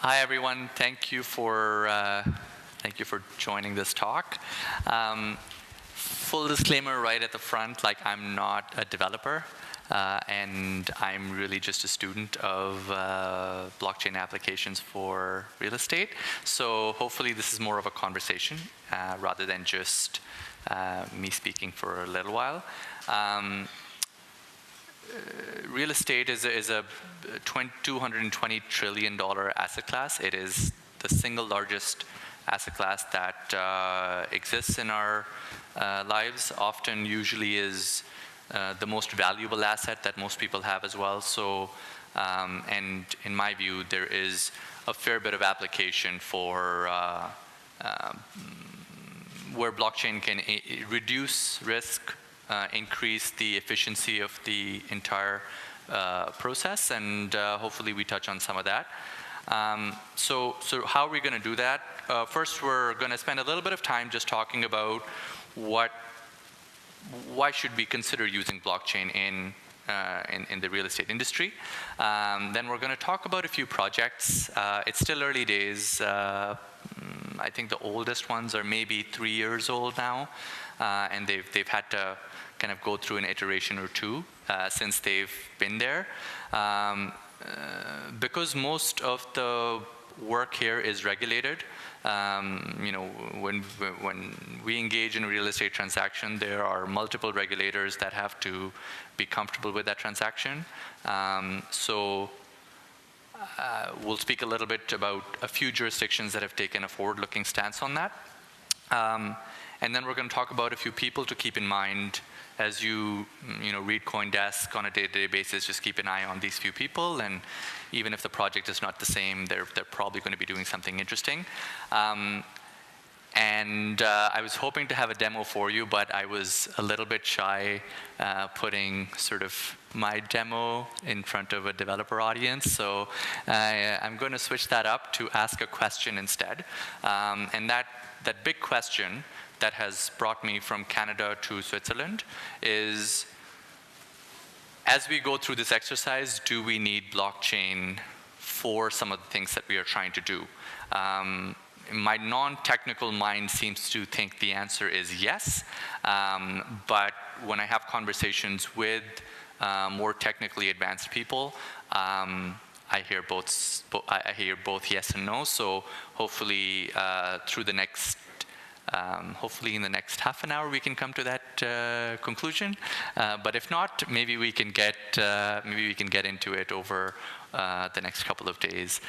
Hi, everyone. Thank you for joining this talk. Full disclaimer right at the front, like I'm not a developer, and I'm really just a student of blockchain applications for real estate. So hopefully this is more of a conversation rather than just me speaking for a little while. Real estate is a $220 trillion asset class. It is the single largest asset class that exists in our lives, usually is the most valuable asset that most people have as well. So, and in my view, there is a fair bit of application for where blockchain can reduce risk, increase the efficiency of the entire process, and hopefully we touch on some of that. So how are we going to do that? First, we're going to spend a little bit of time just talking about why should we consider using blockchain in the real estate industry. Then we're going to talk about a few projects. It's still early days. I think the oldest ones are maybe 3 years old now, and they've had to kind of go through an iteration or two since they've been there. Because most of the work here is regulated, when we engage in a real estate transaction, there are multiple regulators that have to be comfortable with that transaction. We'll speak a little bit about a few jurisdictions that have taken a forward-looking stance on that. And then we're going to talk about a few people to keep in mind as you read CoinDesk on a day-to-day basis. Just keep an eye on these few people, and even if the project is not the same, they're probably going to be doing something interesting. I was hoping to have a demo for you, but I was a little bit shy putting sort of my demo in front of a developer audience. So I'm going to switch that up to ask a question instead. And that big question that has brought me from Canada to Switzerland is, as we go through this exercise, do we need blockchain for some of the things that we are trying to do? My non-technical mind seems to think the answer is yes, but when I have conversations with more technically advanced people, I hear both yes and no. So hopefully hopefully in the next half an hour we can come to that conclusion. But if not, maybe we can get into it over the next couple of days.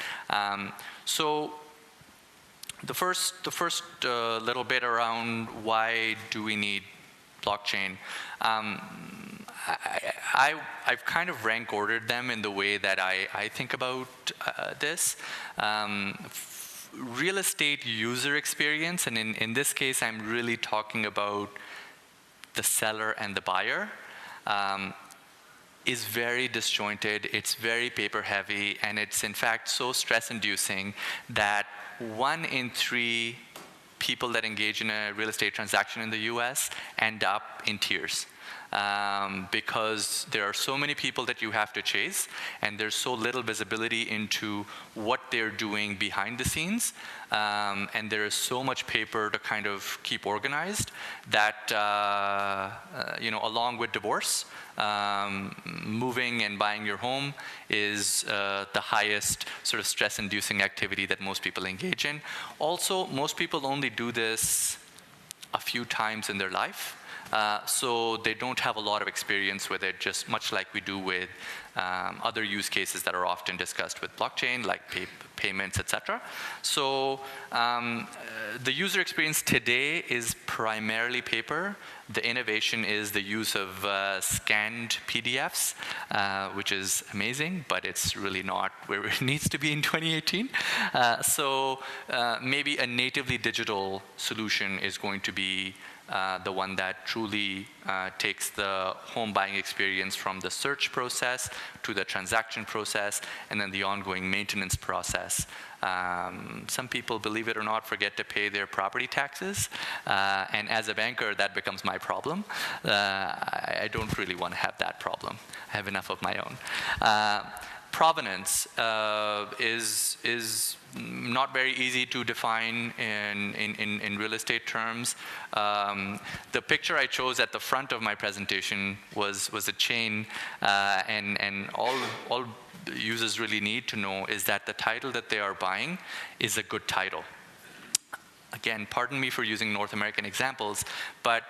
So the first little bit around why do we need blockchain. I've kind of rank ordered them in the way that I think about this. Real estate user experience, and in this case, I'm really talking about the seller and the buyer, is very disjointed, it's very paper heavy, and it's in fact so stress-inducing that 1 in 3 people that engage in a real estate transaction in the US end up in tears. Because there are so many people that you have to chase, and there's so little visibility into what they're doing behind the scenes, and there is so much paper to kind of keep organized that, along with divorce, moving and buying your home is the highest sort of stress-inducing activity that most people engage in. Also, most people only do this a few times in their life. So they don't have a lot of experience with it, just much like we do with other use cases that are often discussed with blockchain, like payments, etc. So the user experience today is primarily paper. The innovation is the use of scanned PDFs, which is amazing, but it's really not where it needs to be in 2018. So maybe a natively digital solution is going to be the one that truly takes the home buying experience from the search process to the transaction process, and then the ongoing maintenance process. Some people, believe it or not, forget to pay their property taxes, and as a banker, that becomes my problem. I don't really want to have that problem. I have enough of my own. Provenance is not very easy to define in real estate terms. The picture I chose at the front of my presentation was a chain, and all users really need to know is that the title that they are buying is a good title. Again, pardon me for using North American examples, but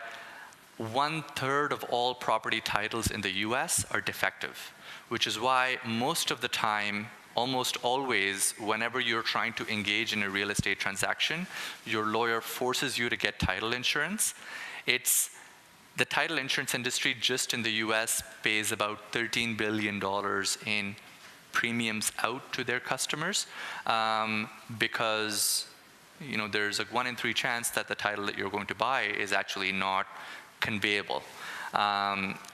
1/3 of all property titles in the US are defective, which is why most of the time, almost always, whenever you're trying to engage in a real estate transaction, your lawyer forces you to get title insurance. The title insurance industry just in the US pays about $13 billion in premiums out to their customers, because there's a 1 in 3 chance that the title that you're going to buy is actually not conveyable.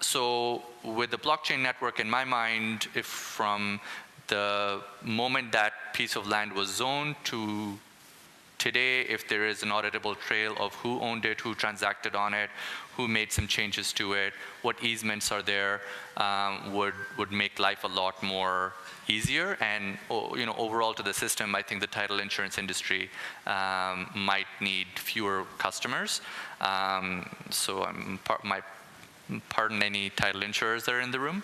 So with the blockchain network in my mind, if from the moment that piece of land was zoned to today, if there is an auditable trail of who owned it, who transacted on it, who made some changes to it, what easements are there, would make life a lot more easier. And overall to the system, I think the title insurance industry might need fewer customers. So pardon any title insurers that are in the room.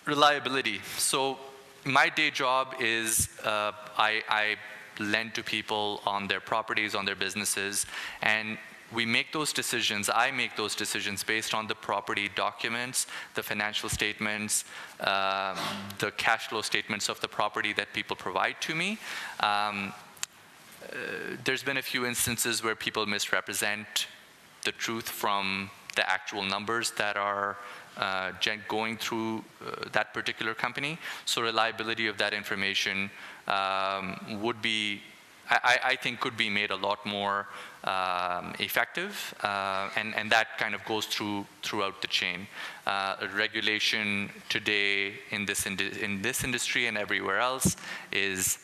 Reliability. So my day job is I lend to people on their properties, on their businesses, and we make those decisions, I make those decisions based on the property documents, the financial statements, the cash flow statements of the property that people provide to me. There's been a few instances where people misrepresent the truth from the actual numbers that are going through that particular company. So reliability of that information would be, I think, could be made a lot more effective, and that kind of goes throughout the chain. Regulation today in this industry and everywhere else is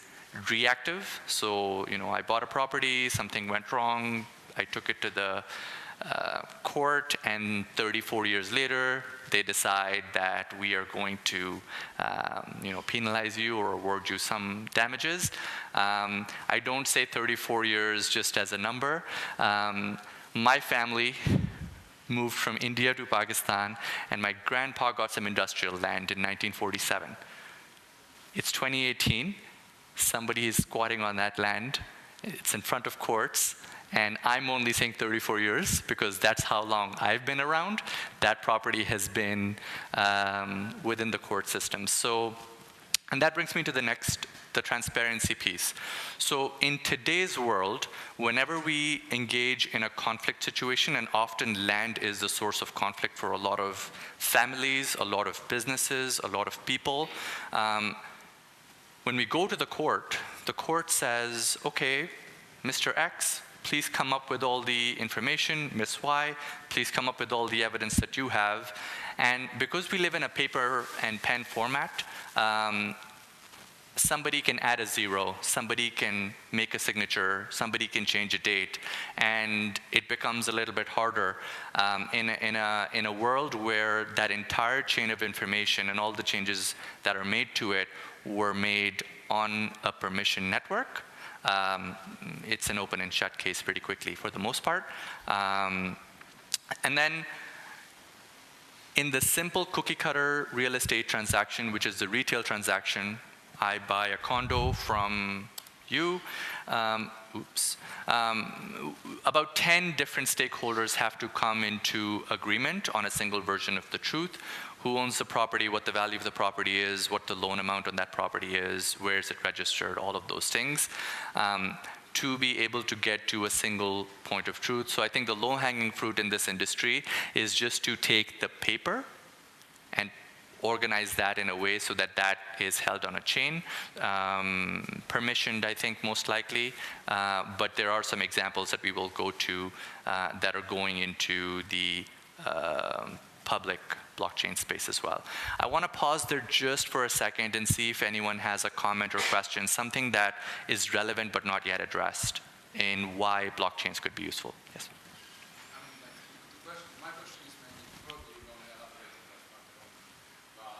reactive. So I bought a property, something went wrong, I took it to the court, and 34 years later, they decide that we are going to penalize you or award you some damages. I don't say 34 years just as a number. My family moved from India to Pakistan, and my grandpa got some industrial land in 1947. It's 2018. Somebody is squatting on that land. It's in front of courts. And I'm only saying 34 years because that's how long I've been around. That property has been within the court system. So, and that brings me to the transparency piece. So in today's world, whenever we engage in a conflict situation, and often land is the source of conflict for a lot of families, a lot of businesses, a lot of people, when we go to the court says, okay, Mr. X, please come up with all the information. Ms. Y, please come up with all the evidence that you have. And because we live in a paper and pen format, somebody can add a 0, somebody can make a signature, somebody can change a date, and it becomes a little bit harder. In a world where that entire chain of information and all the changes that are made to it were made on a permission network, it's an open and shut case pretty quickly for the most part. And then in the simple cookie cutter real estate transaction, which is the retail transaction, I buy a condo from you. About 10 different stakeholders have to come into agreement on a single version of the truth. Who owns the property, what the value of the property is, what the loan amount on that property is, where is it registered, all of those things, to be able to get to a single point of truth. So I think the low-hanging fruit in this industry is just to take the paper and organize that in a way so that that is held on a chain, permissioned, I think, most likely, but there are some examples that we will go to that are going into the public blockchain space as well. I want to pause there just for a second and see if anyone has a comment or question, something that is relevant but not yet addressed in why blockchains could be useful. Yes. My question is maybe probably you're going to elaborate on that part, but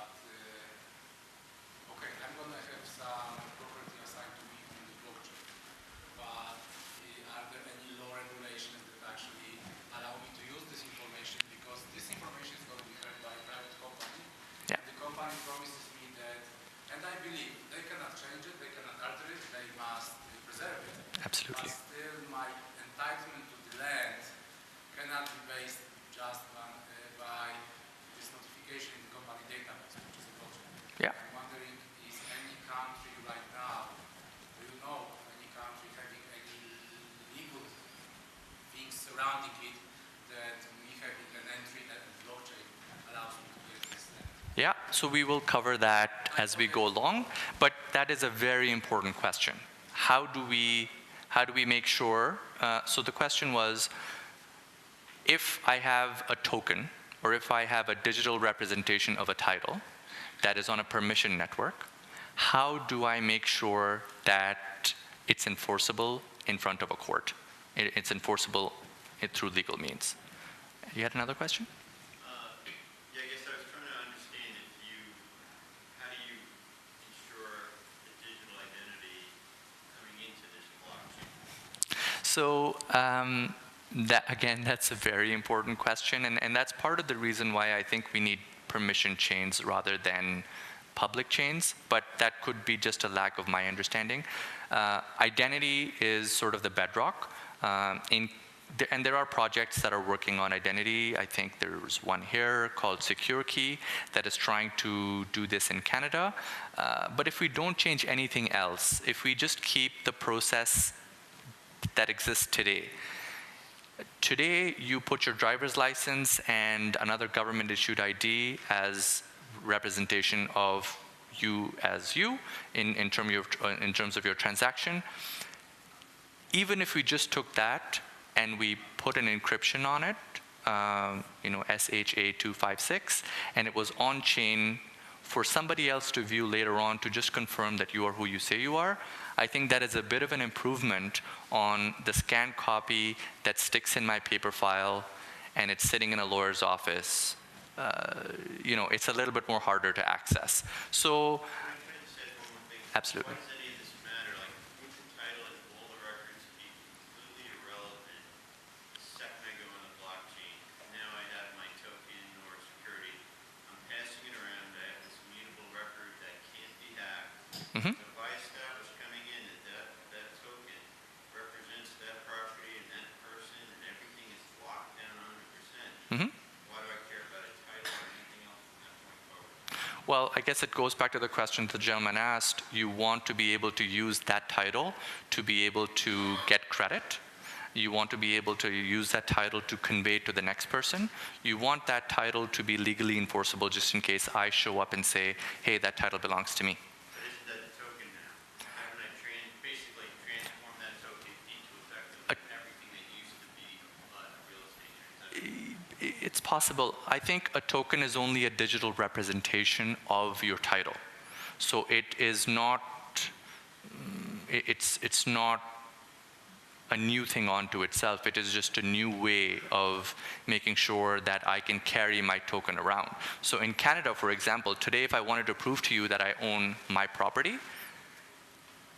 Absolutely. But still, my entitlement to the land cannot be based just by this notification in the company database, which is a blockchain. Yeah. I'm wondering, is any country right now, do you know of any country having any legal things surrounding it that me having an entry at the blockchain allows me to get this land? Yeah, so we will cover that as we go along, but that is a very important question. How do we make sure, so the question was, if I have a token, or if I have a digital representation of a title that is on a permission network, how do I make sure that it's enforceable in front of a court? It's enforceable through legal means. You had another question? Yeah, I guess I was trying to understand how do you ensure the digital identity coming into this blockchain? So that's a very important question, and that's part of the reason why I think we need permission chains rather than public chains, but that could be just a lack of my understanding. Identity is sort of the bedrock, and there are projects that are working on identity. I think there's one here called Secure Key that is trying to do this in Canada. But if we don't change anything else, if we just keep the process that exists today, you put your driver's license and another government-issued ID as representation of you as you in terms of your transaction. Even if we just took that and we put an encryption on it, SHA-256, and it was on-chain for somebody else to view later on to just confirm that you are who you say you are, I think that is a bit of an improvement on the scanned copy that sticks in my paper file and it's sitting in a lawyer's office. It's a little bit more harder to access. So, absolutely. Why does any of this matter? Like, wouldn't the title and all the records be completely irrelevant the second I go on the blockchain? Now I have my token or security. I'm passing it around. I have this immutable record that can't be hacked. Mm-hmm. So if I establish coming in that token represents that property and that person and everything is locked down 100%, Mm-hmm. why do I care about a title or anything else from that point forward? Well, I guess it goes back to the question the gentleman asked. You want to be able to use that title to be able to get credit. You want to be able to use that title to convey to the next person. You want that title to be legally enforceable just in case I show up and say, hey, that title belongs to me. But isn't that the token now? Haven't I basically transformed that token into effectively everything that used to be a real estate transaction? It's possible. I think a token is only a digital representation of your title. So it is not, it's not a new thing onto itself. It is just a new way of making sure that I can carry my token around. So in Canada, for example, today if I wanted to prove to you that I own my property,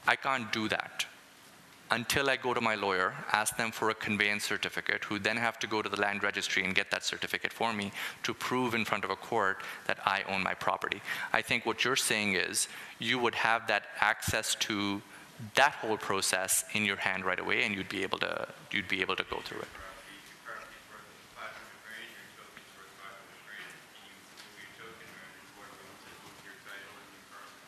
I can't do that until I go to my lawyer, ask them for a conveyance certificate, who then have to go to the land registry and get that certificate for me to prove in front of a court that I own my property. I think what you're saying is you would have that access to that whole process in your hand right away, and you'd be able to go through it. Your property's worth $500,000, your token's worth $500,000, and you move your token around and court owns it with your title and your property.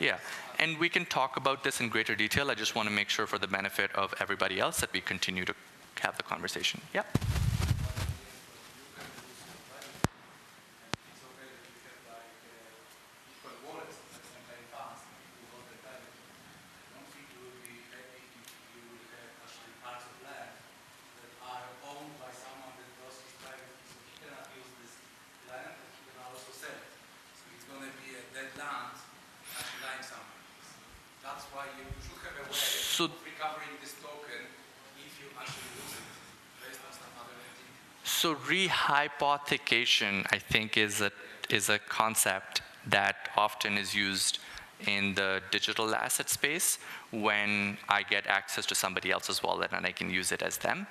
Yeah, and we can talk about this in greater detail. I just want to make sure for the benefit of everybody else that we continue to have the conversation. Yeah. That's why you should have a way of recovering this token if you actually lose it based on some other entity. So rehypothecation, I think, is a concept that often is used in the digital asset space when I get access to somebody else's wallet and I can use it as them.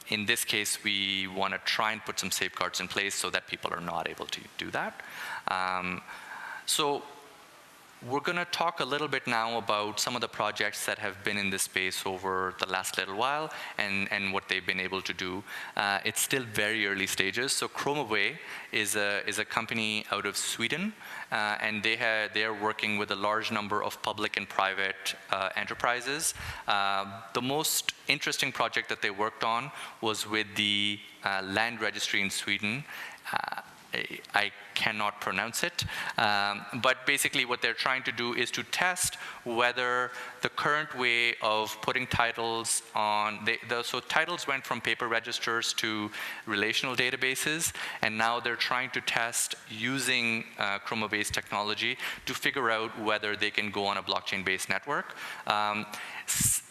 In this case, we want to try and put some safeguards in place so that people are not able to do that. So We're going to talk a little bit now about some of the projects that have been in this space over the last little while and what they've been able to do. It's still very early stages. So Chromaway is a company out of Sweden, and they are working with a large number of public and private enterprises. The most interesting project that they worked on was with the Land Registry in Sweden. I cannot pronounce it, but basically what they're trying to do is to test whether the current way of putting titles on, so titles went from paper registers to relational databases, and now they're trying to test using Chroma-based technology to figure out whether they can go on a blockchain-based network.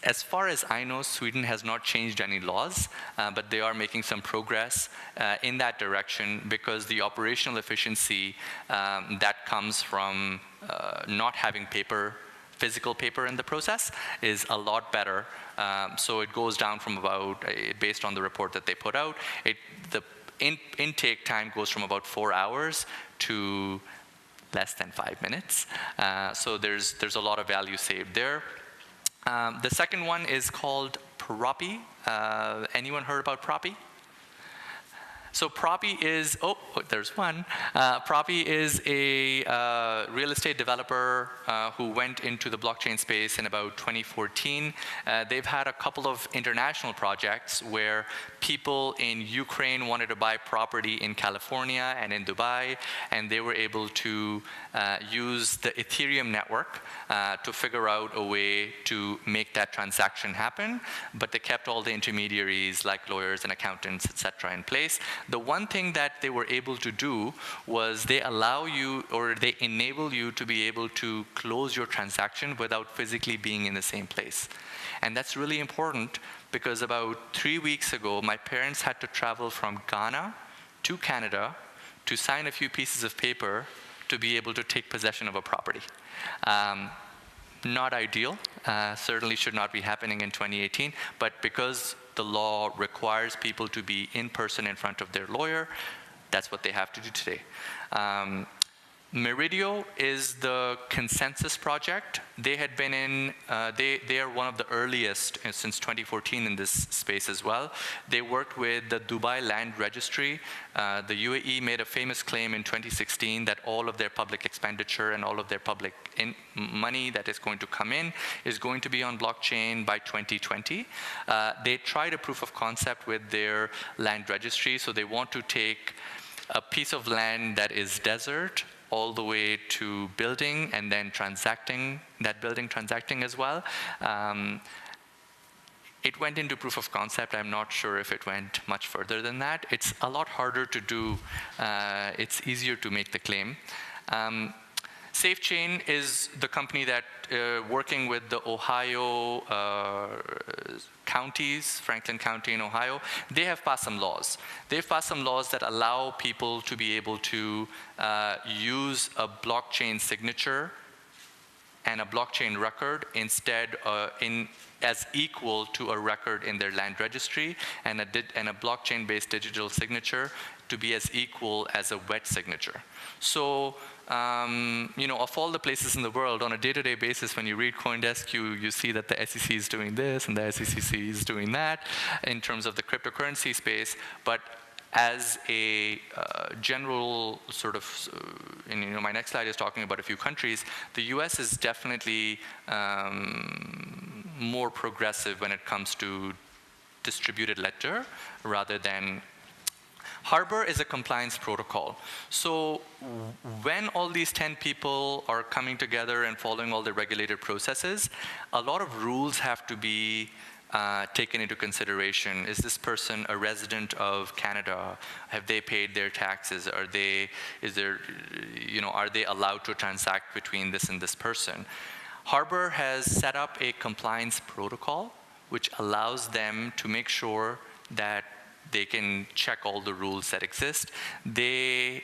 As far as I know, Sweden has not changed any laws, but they are making some progress in that direction because the operational efficiency that comes from not having physical paper in the process is a lot better. So it goes down from about, based on the report that they put out, the intake time goes from about 4 hours to less than 5 minutes. So there's a lot of value saved there. The second one is called Propy. Anyone heard about Propy? So Propy is, there's one. Propy is a real estate developer who went into the blockchain space in about 2014. They've had a couple of international projects where people in Ukraine wanted to buy property in California and in Dubai, and they were able to use the Ethereum network to figure out a way to make that transaction happen, but they kept all the intermediaries like lawyers and accountants, et cetera, in place. The one thing that they were able to do was they allow you, or they enable you to be able to close your transaction without physically being in the same place. And that's really important because about 3 weeks ago, my parents had to travel from Ghana to Canada to sign a few pieces of paper to be able to take possession of a property. Not ideal, certainly should not be happening in 2018, but because the law requires people to be in person in front of their lawyer, that's what they have to do today. Meridio is the consensus project. They had been in, they are one of the earliest since 2014 in this space as well. They worked with the Dubai Land Registry. The UAE made a famous claim in 2016 that all of their public expenditure and all of their public money that is going to come in is going to be on blockchain by 2020. They tried a proof of concept with their land registry, so they want to take a piece of land that is desert all the way to building and then transacting, that building transacting as well. It went into proof of concept. I'm not sure if it went much further than that. It's a lot harder to do. It's easier to make the claim. SafeChain is the company that working with the Ohio counties, Franklin County in Ohio, they have passed some laws. They've passed some laws that allow people to be able to use a blockchain signature and a blockchain record instead as equal to a record in their land registry, and a blockchain-based digital signature to be as equal as a wet signature. So, you know, of all the places in the world, on a day-to-day basis, when you read CoinDesk, you see that the SEC is doing this and the SEC is doing that in terms of the cryptocurrency space. But as a general sort of, and you know, my next slide is talking about a few countries, the US is definitely more progressive when it comes to distributed ledger rather than Harbor is a compliance protocol. So when all these 10 people are coming together and following all the regulated processes, a lot of rules have to be taken into consideration. Is this person a resident of Canada? Have they paid their taxes? Are they allowed to transact between this and this person? Harbor has set up a compliance protocol which allows them to make sure that they can check all the rules that exist. They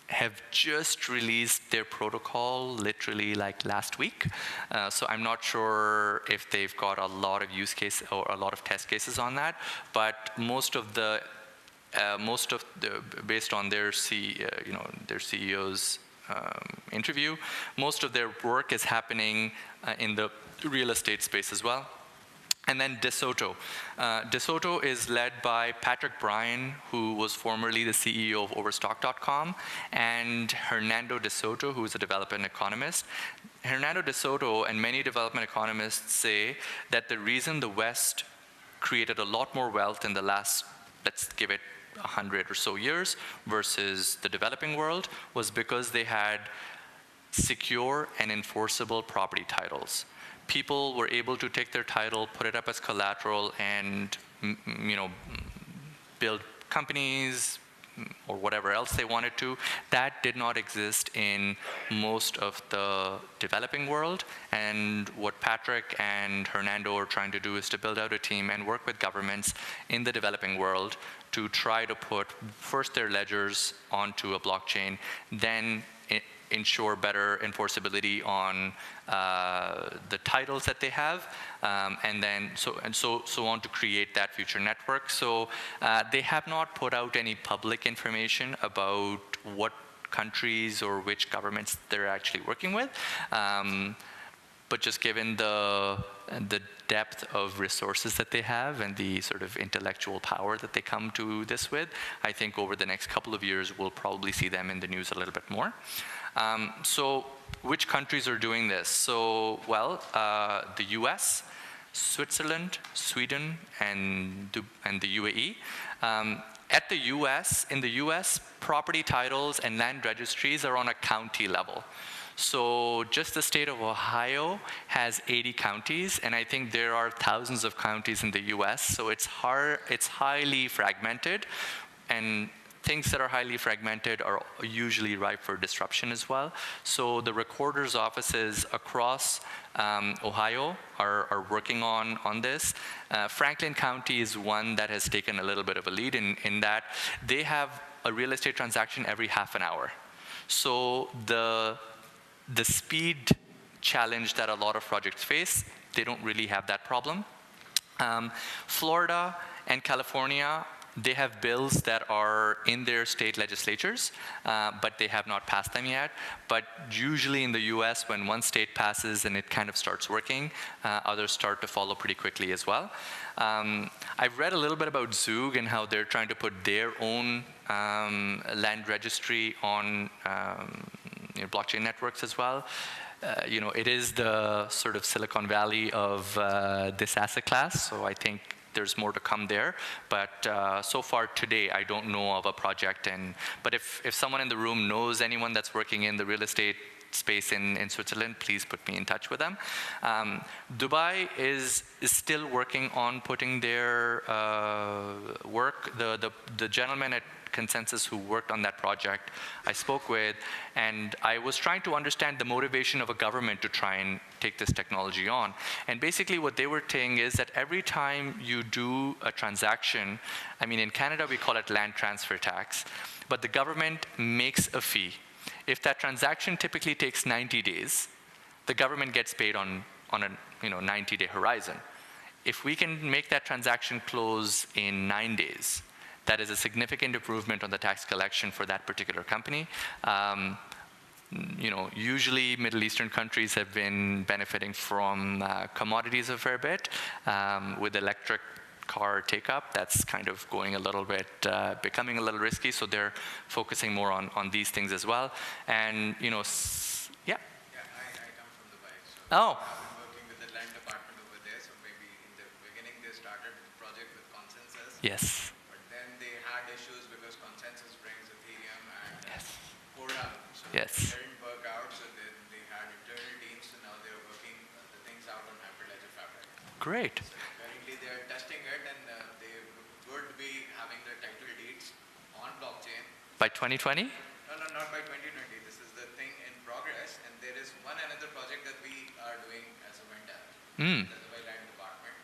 have just released their protocol literally like last week. So I'm not sure if they've got a lot of use case or a lot of test cases on that, but most of the based on their their CEO's interview. Most of their work is happening in the real estate space as well. And then DeSoto. DeSoto is led by Patrick Bryan, who was formerly the CEO of Overstock.com, and Hernando DeSoto, who is a development economist. Hernando DeSoto and many development economists say that the reason the West created a lot more wealth in the last, let's give it 100 or so years, versus the developing world was because they had secure and enforceable property titles. People were able to take their title, put it up as collateral, and build companies or whatever else they wanted to. That did not exist in most of the developing world. And what Patrick and Hernando are trying to do is to build out a team and work with governments in the developing world to try to put first their ledgers onto a blockchain, then ensure better enforceability on the titles that they have, and then so on to create that future network. So they have not put out any public information about what countries or which governments they're actually working with. But just given the depth of resources that they have and the sort of intellectual power that they come to this with, I think over the next couple of years, we'll probably see them in the news a little bit more. So which countries are doing this? So, well, the US, Switzerland, Sweden, and the UAE. In the US, property titles and land registries are on a county level. So just the state of Ohio has 80 counties, and I think there are thousands of counties in the US, so it's highly fragmented, and things that are highly fragmented are usually ripe for disruption as well. So the recorder's offices across Ohio are working on this. Franklin County is one that has taken a little bit of a lead in that they have a real estate transaction every half an hour. So the speed challenge that a lot of projects face, they don't really have that problem. Florida and California, they have bills that are in their state legislatures, but they have not passed them yet. But usually in the US, when one state passes and it kind of starts working, others start to follow pretty quickly as well. I've read a little bit about Zug and how they're trying to put their own land registry on blockchain networks as well. It is the sort of Silicon Valley of this asset class, so I think there's more to come there. But so far today, I don't know of a project. But if someone in the room knows anyone that's working in the real estate space in Switzerland, please put me in touch with them. Dubai is still working on putting their work. The gentleman at Consensus who worked on that project I spoke with, and I was trying to understand the motivation of a government to try and take this technology on. And basically what they were saying is that every time you do a transaction, I mean in Canada we call it land transfer tax, but the government makes a fee. If that transaction typically takes 90 days, the government gets paid on a 90-day horizon. If we can make that transaction close in 9 days, that is a significant improvement on the tax collection for that particular company. Usually Middle Eastern countries have been benefiting from commodities a fair bit. With electric car take-up, that's kind of going a little bit, becoming a little risky, so they're focusing more on these things as well. And, Yeah, I come from Dubai, so Oh. I've been working with the land department over there, so maybe in the beginning they started the project with Consensus. Yes. But then they had issues because Consensus brings Ethereum and Yes. Corda. So Yes. it didn't work out, so then they had internal teams, so now they're working the things out on Hyperledger Fabric. Great. So currently they're testing it, and they would be having their title deeds on blockchain. By 2020? No, not by 2020. This is the thing in progress, and there is another project that we are doing as a vendor. The Dubai Land Department.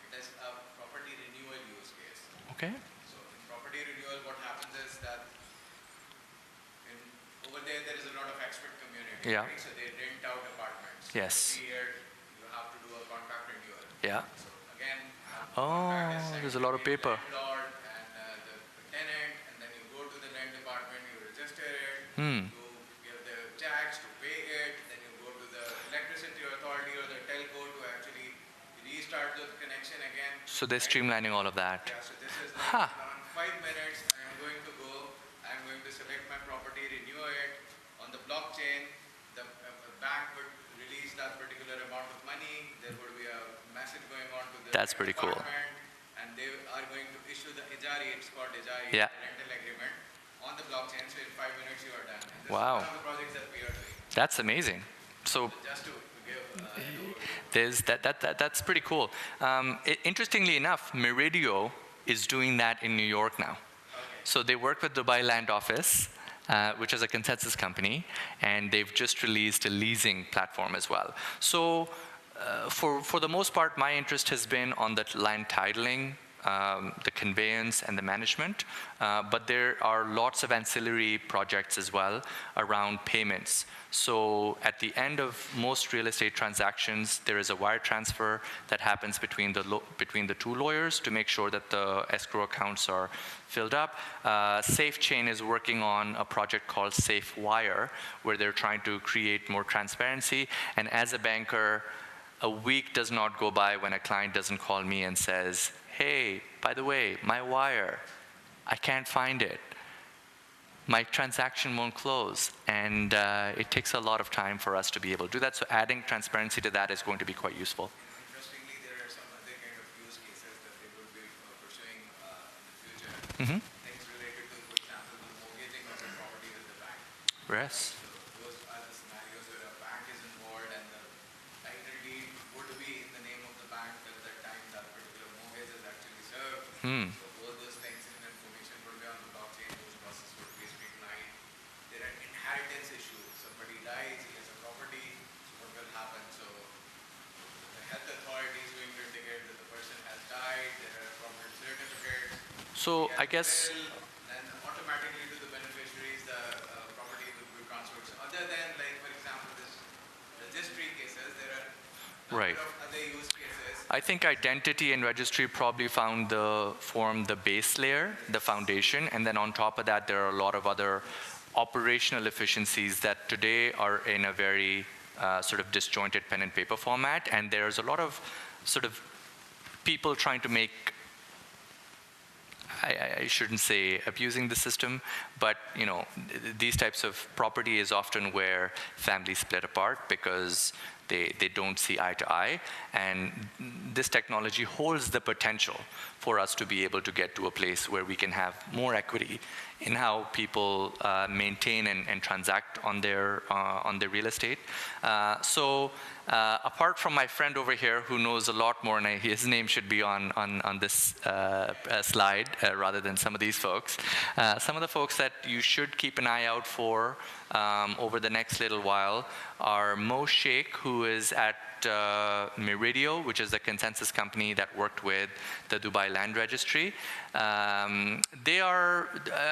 It is a property renewal use case. Okay. So in property renewal, what happens is that over there is a lot of expert community. Yeah. Right? So they rent out apartments. Yes. Every year you have to do a contract renewal. Yeah. So again, Oh, there's a lot of paper. Landlord and the tenant, and then you go to the land department, you register it, you give the authority or the telco to actually restart the connection again. So they're right? streamlining all of that. Yeah, so this is Huh. like around 5 minutes, I'm going to go, I'm going to select my property, renew it. On the blockchain, the bank would release that particular amount of money. There would be a message going on to the That's pretty cool. department, and they are going to issue the Ijari, it's called Ijari, Yeah. rental agreement, on the blockchain. So in 5 minutes you are done. And this Wow. is one of the projects that we are doing. That's amazing. So Just to give that's pretty cool. Interestingly enough, Meridio is doing that in New York now. So they work with Dubai Land Office, which is a consensus company, and they've just released a leasing platform as well. So for the most part, my interest has been on the land titling, the conveyance and the management, but there are lots of ancillary projects as well around payments. So at the end of most real estate transactions, there is a wire transfer that happens between the two lawyers to make sure that the escrow accounts are filled up. SafeChain is working on a project called SafeWire, where they're trying to create more transparency. And as a banker, a week does not go by when a client doesn't call me and says, hey, by the way, my wire, I can't find it. My transaction won't close. And it takes a lot of time for us to be able to do that. So adding transparency to that is going to be quite useful. Interestingly, there are some other kind of use cases that they would be pursuing in the future. Mm-hmm. Things related to, for example, the mortgaging of the property with the bank. Yes. So those are the scenarios where a bank is involved and the title deed would be in the name of the bank at that time that particular mortgage is actually served. Hmm. So all those things and information would be on the blockchain, those processes would be streamlined. There are inheritance issues. Somebody dies, he has a property, so what will happen? So the health authority is going to indicate that the person has died, there are proper certificates. So He I has guess, will, then automatically to the beneficiaries, the property will be transferred. So other than, like, for example, this registry cases, there are a Right. number of other use cases. I think identity and registry probably form the base layer, the foundation, and then on top of that, there are a lot of other operational efficiencies that today are in a very sort of disjointed pen and paper format, and there's a lot of sort of people trying to make, I shouldn't say abusing the system, but you know, these types of property is often where families split apart because they don't see eye to eye, and this technology holds the potential for us to be able to get to a place where we can have more equity in how people maintain and transact on their real estate. So apart from my friend over here who knows a lot more, and his name should be on this slide rather than some of these folks, some of the folks that you should keep an eye out for over the next little while are Mo Sheikh, who is at Meridio, which is the consensus company that worked with the Dubai Land Registry. They are,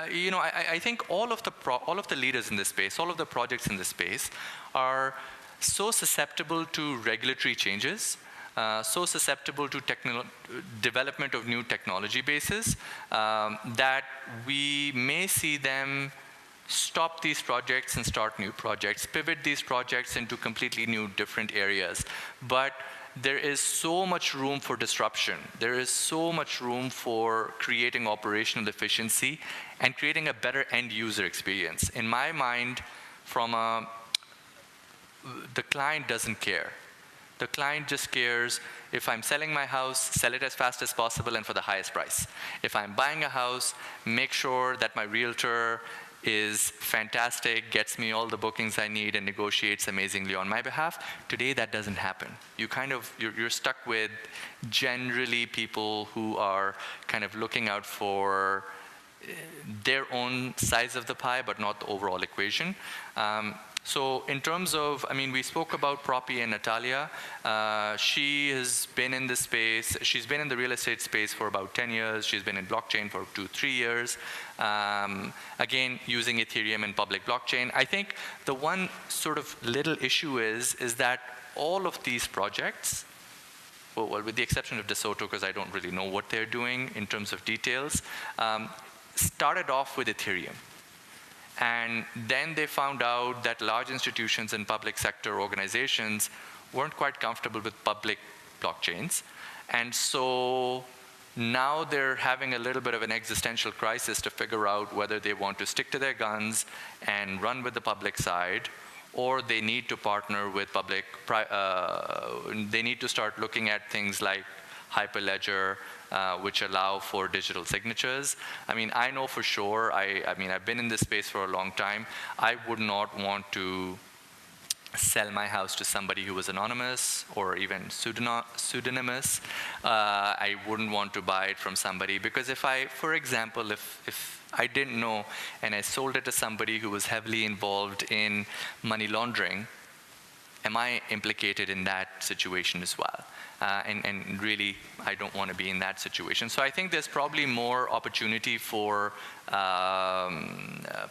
you know, I think all of the leaders in this space, all of the projects in this space are so susceptible to regulatory changes, so susceptible to development of new technology bases, that we may see them stop these projects and start new projects, pivot these projects into completely new, different areas. But there is so much room for disruption. There is so much room for creating operational efficiency and creating a better end user experience. In my mind, the client doesn't care. The client just cares if I'm selling my house, sell it as fast as possible and for the highest price. If I'm buying a house, make sure that my realtor is fantastic, gets me all the bookings I need, and negotiates amazingly on my behalf. Today, that doesn't happen. You're stuck with generally people who are kind of looking out for their own size of the pie, but not the overall equation. So in terms of, I mean, we spoke about Propy and Natalia. She has been in this space. She's been in the real estate space for about 10 years. She's been in blockchain for 2-3 years. Again, using Ethereum and public blockchain. I think the one sort of little issue is that all of these projects, well, with the exception of DeSoto, because I don't really know what they're doing in terms of details, started off with Ethereum. And then they found out that large institutions and public sector organizations weren't quite comfortable with public blockchains. And so now they're having a little bit of an existential crisis to figure out whether they want to stick to their guns and run with the public side, or they need to partner with public, they need to start looking at things like Hyperledger, which allow for digital signatures. I mean, I know for sure, I mean, I've been in this space for a long time. I would not want to sell my house to somebody who was anonymous or even pseudonymous. I wouldn't want to buy it from somebody, because if I, for example, if I didn't know and I sold it to somebody who was heavily involved in money laundering, am I implicated in that situation as well? And really, I don't want to be in that situation. So I think there's probably more opportunity for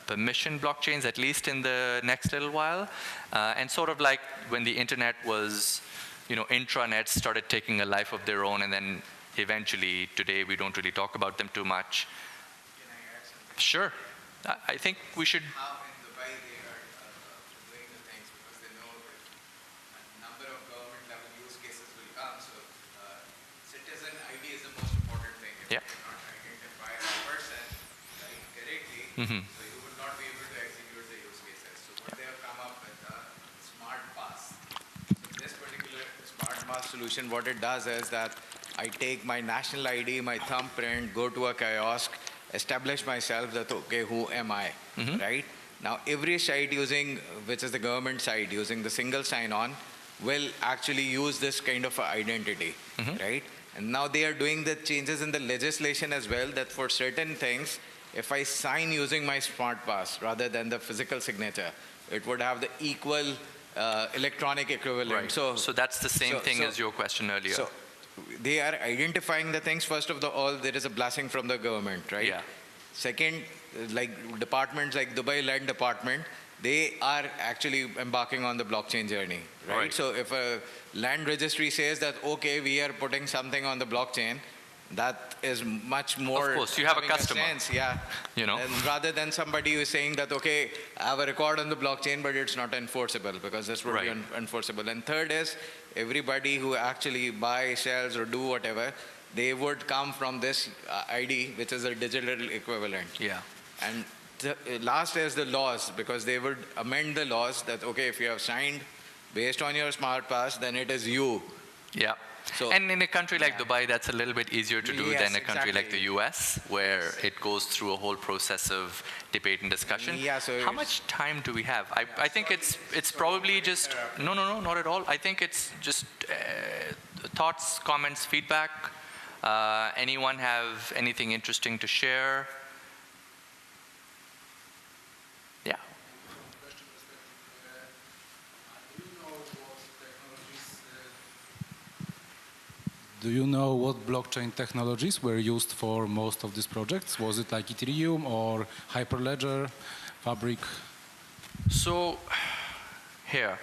permission blockchains, at least in the next little while. And sort of like when the internet was, intranets started taking a life of their own, and then eventually, today, we don't really talk about them too much. Can I add something? Sure. I think we should. How in Dubai they are doing the things because they know that a number of government level use cases will come. So citizen ID is the most important thing. If Yeah. you cannot identify a person correctly, Mhm. so you will not be able to execute the use cases. So what they have come up with a smart pass. So this particular smart pass solution, what it does is that I take my national ID, my thumbprint, go to a kiosk, establish myself that, okay, who am I, right? Now, every site using, which is the government site, using the single sign-on, will actually use this kind of identity, right? And now they are doing the changes in the legislation as well, that for certain things, if I sign using my smart pass rather than the physical signature, it would have the equal electronic equivalent. Right. So that's the same thing as your question earlier. So they are identifying the things. First of all, there is a blessing from the government, right? Yeah. Second, like departments like Dubai Land Department, they are actually embarking on the blockchain journey, right? So if a land registry says that, okay, we are putting something on the blockchain, that is much more. Of course, you have a having customer. sense, yeah. And rather than somebody who is saying that, okay, I have a record on the blockchain, but it's not enforceable, because this would be enforceable. And third is, everybody who actually buys, sells, or do whatever, they would come from this ID, which is a digital equivalent. Yeah. And the last is the laws, because they would amend the laws that, okay, if you have signed based on your smart pass, then it is you. Yeah. So, and in a country like Dubai, that's a little bit easier to do than a country like the US, where it goes through a whole process of debate and discussion. Yeah, so how much time do we have? I think it's probably just, no, not at all. I think it's just thoughts, comments, feedback. Anyone have anything interesting to share? Yeah. Do you know what blockchain technologies were used for most of these projects? Was it like Ethereum or Hyperledger, Fabric? So here,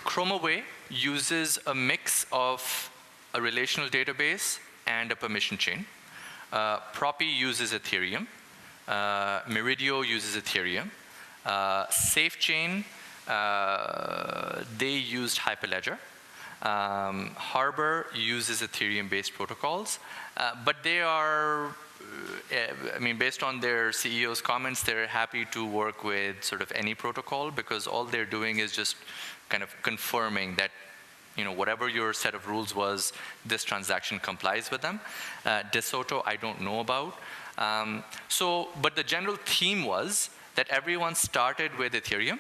Chromaway uses a mix of a relational database and a permission chain. Propy uses Ethereum. Meridio uses Ethereum. SafeChain, they used Hyperledger. Harbor uses Ethereum-based protocols, but they are, based on their CEO's comments, they're happy to work with sort of any protocol, because all they're doing is just kind of confirming that, whatever your set of rules was, this transaction complies with them. DeSoto, I don't know about. But the general theme was that everyone started with Ethereum,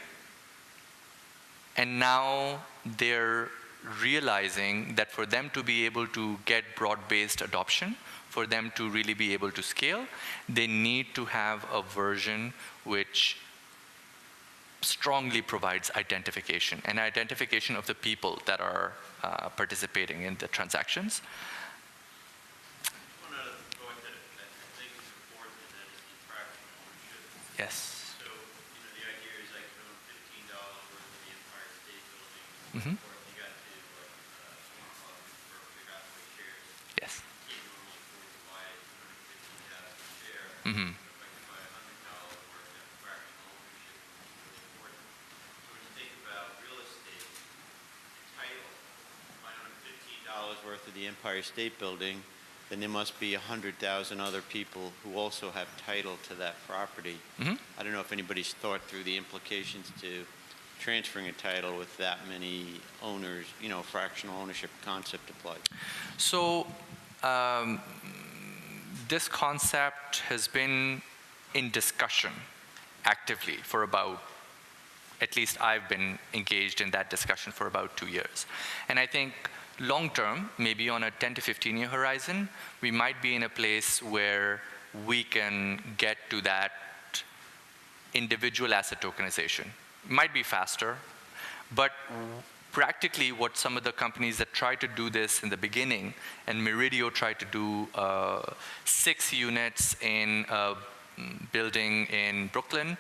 and now they're realizing that for them to be able to get broad-based adoption, for them to really be able to scale, they need to have a version which strongly provides identification, and identification of the people that are participating in the transactions. One other point that I think is important, and that is the fractional ownership. Yes. So, the idea is I can own $15 worth of the Empire State Building, or if you got to for figure out what shares. Yes. You can't normally afford to buy 250,000 shares. Mm-hmm. If I can buy $100 worth, that fractional ownership is really important. So when you think about real estate, worth of the Empire State Building, then there must be 100,000 other people who also have title to that property. I don't know if anybody's thought through the implications to transferring a title with that many owners, you know, fractional ownership concept applied. So this concept has been in discussion actively for about, at least I've been engaged in that discussion for about 2 years. And I think long term, maybe on a 10 to 15 year horizon, we might be in a place where we can get to that individual asset tokenization. Might be faster, but practically what some of the companies that tried to do this in the beginning, and Meridio tried to do 6 units in a building in Brooklyn,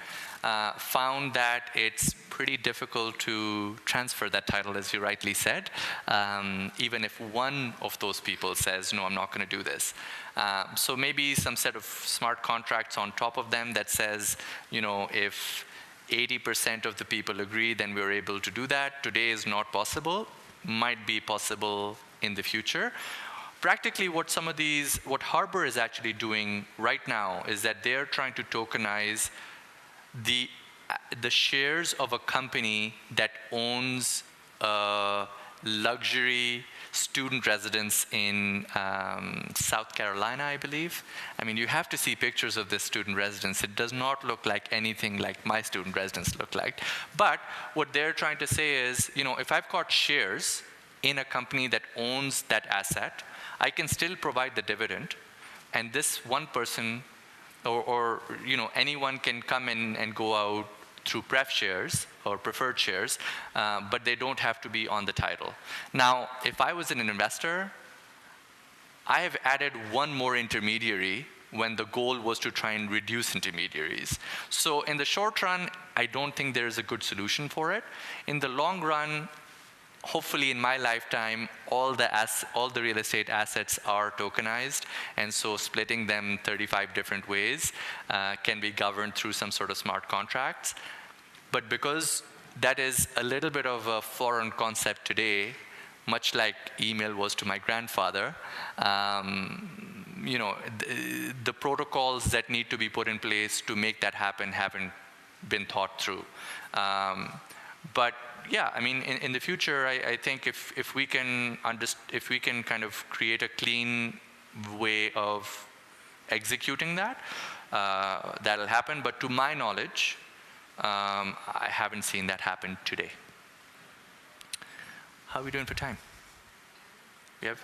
found that it's pretty difficult to transfer that title, as you rightly said, even if one of those people says, no, I'm not going to do this. So maybe some set of smart contracts on top of them that says, you know, if 80% of the people agree, then we're able to do that. Today is not possible, might be possible in the future. Practically what Harbor is actually doing right now is that they're trying to tokenize the shares of a company that owns a luxury student residence in South Carolina, I believe. I mean, you have to see pictures of this student residence. It does not look like anything like my student residence looked like. But what they're trying to say is, you know, if I've got shares in a company that owns that asset, I can still provide the dividend, and this one person or you know, anyone can come in and go out through pref shares or preferred shares, but they don't have to be on the title. Now, if I was an investor, I have added one more intermediary when the goal was to try and reduce intermediaries. So in the short run, I don't think there is a good solution for it. In the long run, hopefully in my lifetime, all the real estate assets are tokenized, and so splitting them 35 different ways can be governed through some sort of smart contracts. But because that is a little bit of a foreign concept today, much like email was to my grandfather, you know, the protocols that need to be put in place to make that happen haven't been thought through. But yeah, I mean, in the future, I think if we can kind of create a clean way of executing that, that'll happen. But to my knowledge, I haven't seen that happen today. How are we doing for time? We have,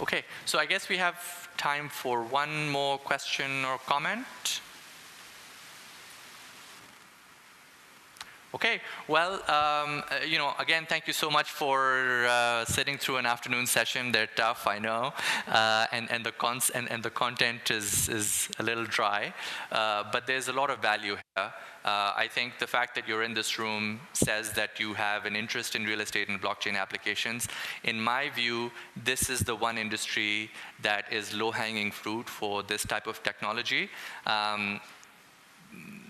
okay. So I guess we have time for one more question or comment. Okay, well, you know, again, thank you so much for sitting through an afternoon session. They're tough, I know, and the content is a little dry, but there's a lot of value here. I think the fact that you're in this room says that you have an interest in real estate and blockchain applications. In my view, this is the one industry that is low-hanging fruit for this type of technology.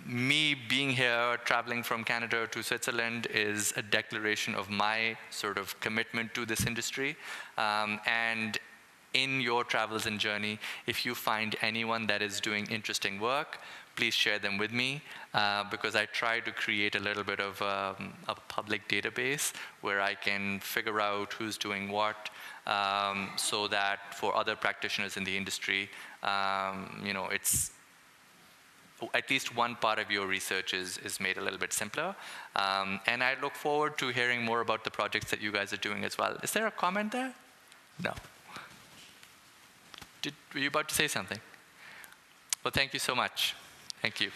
Me being here, traveling from Canada to Switzerland is a declaration of my sort of commitment to this industry. And in your travels and journey, if you find anyone that is doing interesting work, please share them with me, because I try to create a little bit of a public database where I can figure out who's doing what, so that for other practitioners in the industry, you know, it's at least one part of your research is made a little bit simpler. And I look forward to hearing more about the projects that you guys are doing as well. Is there a comment there? No. Were you about to say something? Well, thank you so much. Thank you.